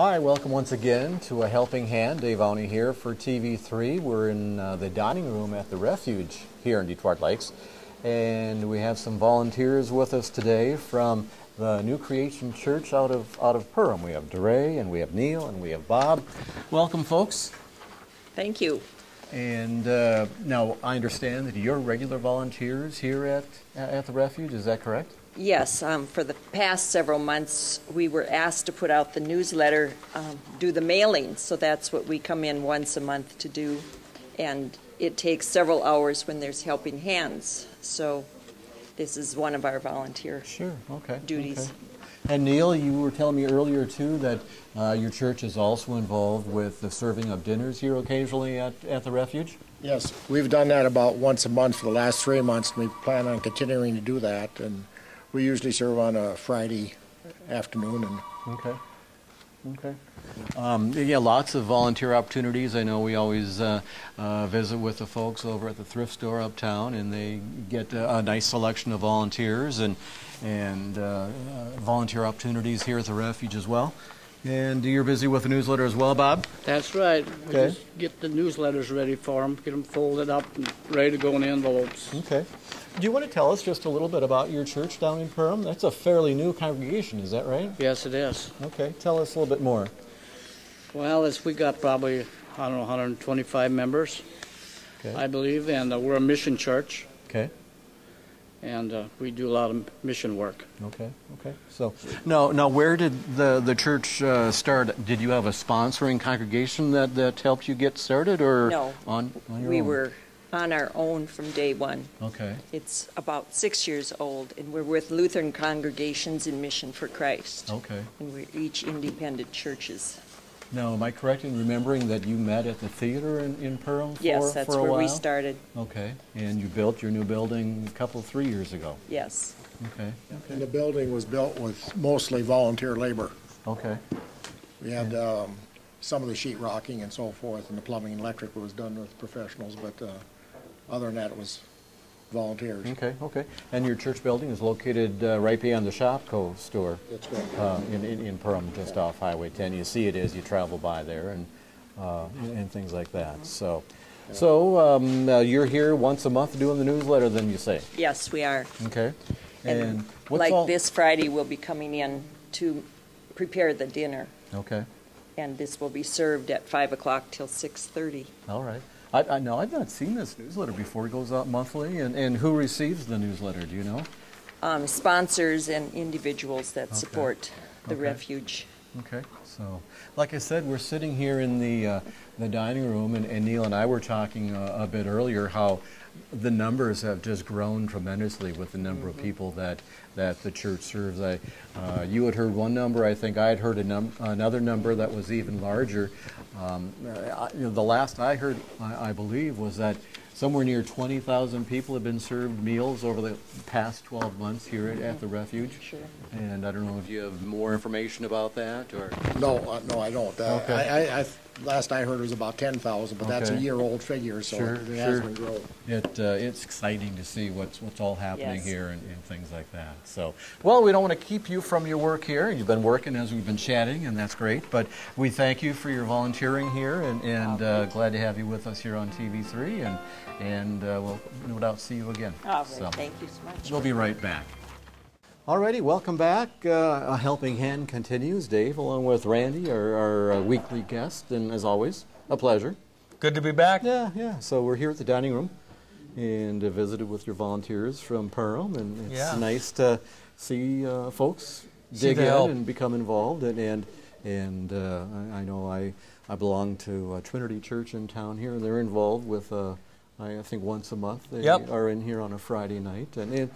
Hi, welcome once again to A Helping Hand. Dave Awney here for TV3. We're in the dining room at the Refuge here in Detroit Lakes. And we have some volunteers with us today from the New Creation Church out of Perham. We have DeRay, and we have Neil, and we have Bob. Welcome, folks. Thank you. And now I understand that you're regular volunteers here at the Refuge. Is that correct? Yes, for the past several months we were asked to put out the newsletter, do the mailing, so that's what we come in once a month to do, and it takes several hours when there's helping hands, so this is one of our volunteer duties. Okay. And Neil, you were telling me earlier too that your church is also involved with the serving of dinners here occasionally at the Refuge? Yes, we've done that about once a month for the last 3 months, and we plan on continuing to do that. And we usually serve on a Friday afternoon. Okay. Yeah, lots of volunteer opportunities. I know we always visit with the folks over at the thrift store uptown, and they get a nice selection of volunteers and volunteer opportunities here at the Refuge as well. And you're busy with the newsletter as well, Bob? That's right. We Okay. just get the newsletters ready for them, get them folded up and ready to go in the envelopes. Okay. Do you want to tell us just a little bit about your church down in Perham? That's a fairly new congregation, is that right? Yes, it is. Okay, tell us a little bit more. Well, we got probably, 125 members, Okay. I believe, and we're a mission church, Okay. and we do a lot of mission work. Okay. So now where did the church start? Did you have a sponsoring congregation that helped you get started, or No, on your we own? were on our own from day one. Okay. It's about 6 years old, and we're with Lutheran Congregations in Mission for Christ. Okay. And we're each independent churches. Now, am I correct in remembering that you met at the theater in Perham Yes, that's for a where while? we started. Okay. And you built your new building a 3 years ago. Yes. Okay. And the building was built with mostly volunteer labor. Okay. We had some of the sheet rocking and so forth, and the plumbing and electric was done with professionals, but other than that, it was volunteers. Okay. And your church building is located right beyond the Shopko store. That's correct. In Perham, just off Highway 10. You see it as you travel by there, and things like that. So you're here once a month doing the newsletter, then you say? Yes, we are. Okay. And what's like all... this Friday, we'll be coming in to prepare the dinner. Okay. And this will be served at 5 o'clock till 6:30. All right. I know I've not seen this newsletter before. It goes out monthly, and who receives the newsletter? Do you know? Sponsors and individuals that support the Refuge. Okay. So, like I said, we're sitting here in the dining room, and Neil and I were talking a bit earlier how the numbers have just grown tremendously with the number of people that the church serves. You had heard one number. I think I had heard another number that was even larger. The last I heard, I believe, was that somewhere near 20,000 people have been served meals over the past 12 months here at the Refuge. Sure. And I don't know if you have more information about that, or... No, I don't. Okay. Last I heard it was about 10,000, but that's a Okay. year-old figure, so Sure, it has been growing. It's exciting to see what's all happening Yes. here and things like that. So, well, we don't want to keep you from your work here. You've been working as we've been chatting, and that's great. But we thank you for your volunteering here, and glad to have you with us here on TV3, and we'll no doubt see you again. All right, So, thank you so much. we'll be right back. Alrighty, welcome back. A Helping Hand continues. Dave, along with Randy, our weekly guest, and as always, a pleasure. Good to be back. Yeah. So we're here at the dining room and visited with your volunteers from Perham, and it's nice to see folks dig in and become involved. And I know I belong to Trinity Church in town here, and they're involved with. I think once a month they are in here on a Friday night, and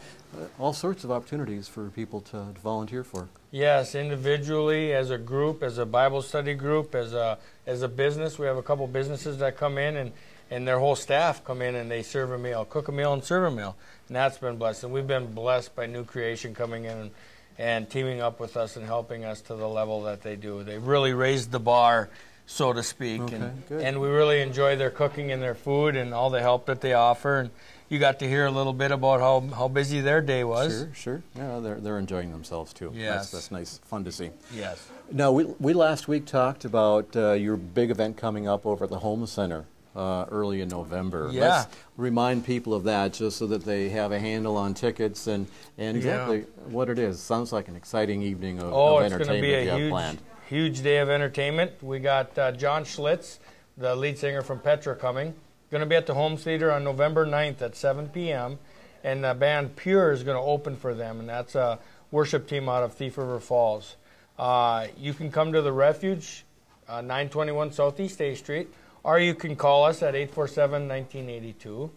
all sorts of opportunities for people to volunteer for. Yes, individually, as a group, as a Bible study group, as a business. We have a couple businesses that come in, and their whole staff come in and they serve a meal, cook a meal and serve a meal. And that's been blessed. And we've been blessed by New Creation coming in and teaming up with us and helping us to the level that they do. They really raised the bar, so to speak. Okay, and we really enjoy their cooking and their food and all the help that they offer. you got to hear a little bit about how busy their day was. Sure. Yeah, they're enjoying themselves too. Yes. That's nice, fun to see. Yes. Now, we last week talked about your big event coming up over at the Home Center early in November. Yeah. Let's remind people of that just so that they have a handle on tickets and exactly what it is. Sounds like an exciting evening of It's entertainment going to be you have a planned. huge day of entertainment. We got John Schlitz, the lead singer from Petra, coming. Going to be at the Home Theater on November 9th at 7 p.m. And the band Pure is going to open for them, and that's a worship team out of Thief River Falls. You can come to the Refuge, 921 Southeast A Street, or you can call us at 847-1982.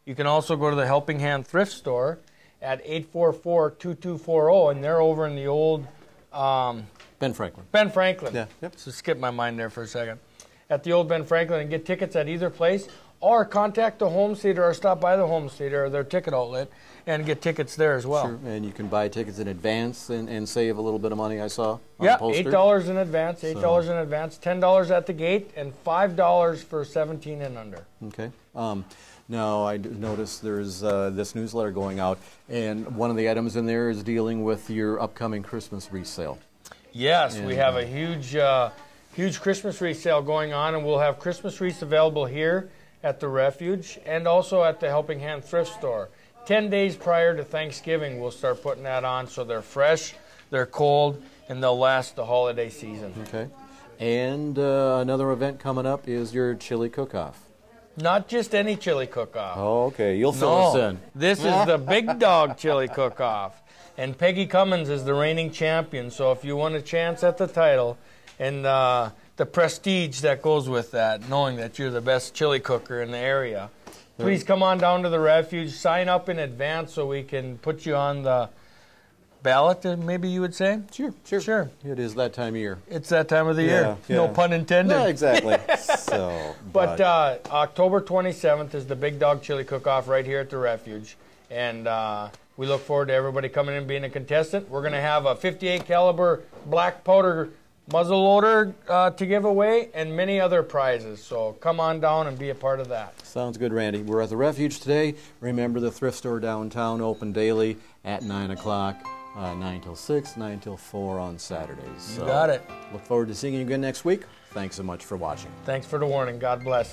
You can also go to the Helping Hand Thrift Store at 844-2240, and they're over in the old Ben Franklin. Ben Franklin. Yeah. Yep. So skip my mind there for a second. At the old Ben Franklin, and get tickets at either place, or contact the Home Theater or stop by the Home Theater or their ticket outlet and get tickets there as well. Sure, and you can buy tickets in advance and save a little bit of money, I saw on Yeah, the poster. $8 in advance, $8 in advance, $10 at the gate, and $5 for 17 and under. Okay. Now, I noticed there's this newsletter going out, and one of the items in there is dealing with your upcoming Christmas resale. Yes, we have a huge Christmas wreath sale going on, and we'll have Christmas wreaths available here at the Refuge and also at the Helping Hand Thrift Store. 10 days prior to Thanksgiving, we'll start putting that on so they're fresh, they're cold, and they'll last the holiday season. Okay. And another event coming up is your chili cook-off. Not just any chili cook-off. Oh, okay. You'll fill us in. This is the Big Dog Chili Cook-Off. And Peggy Cummins is the reigning champion, so if you want a chance at the title and the prestige that goes with that, knowing that you're the best chili cooker in the area, please come on down to the Refuge, sign up in advance so we can put you on the ballot, maybe you would say? Sure. It is that time of year. It's that time of the year. Yeah. No pun intended. No, exactly. But October 27th is the Big Dog Chili Cook-Off right here at the Refuge. And we look forward to everybody coming in and being a contestant. We're going to have a 58 caliber black powder muzzleloader to give away and many other prizes. So come on down and be a part of that. Sounds good, Randy. We're at the Refuge today. Remember, the thrift store downtown open daily at 9 o'clock, 9 till 6, 9 till 4 on Saturdays. So You got it. Look forward to seeing you again next week. Thanks so much for watching. Thanks for the warning. God bless.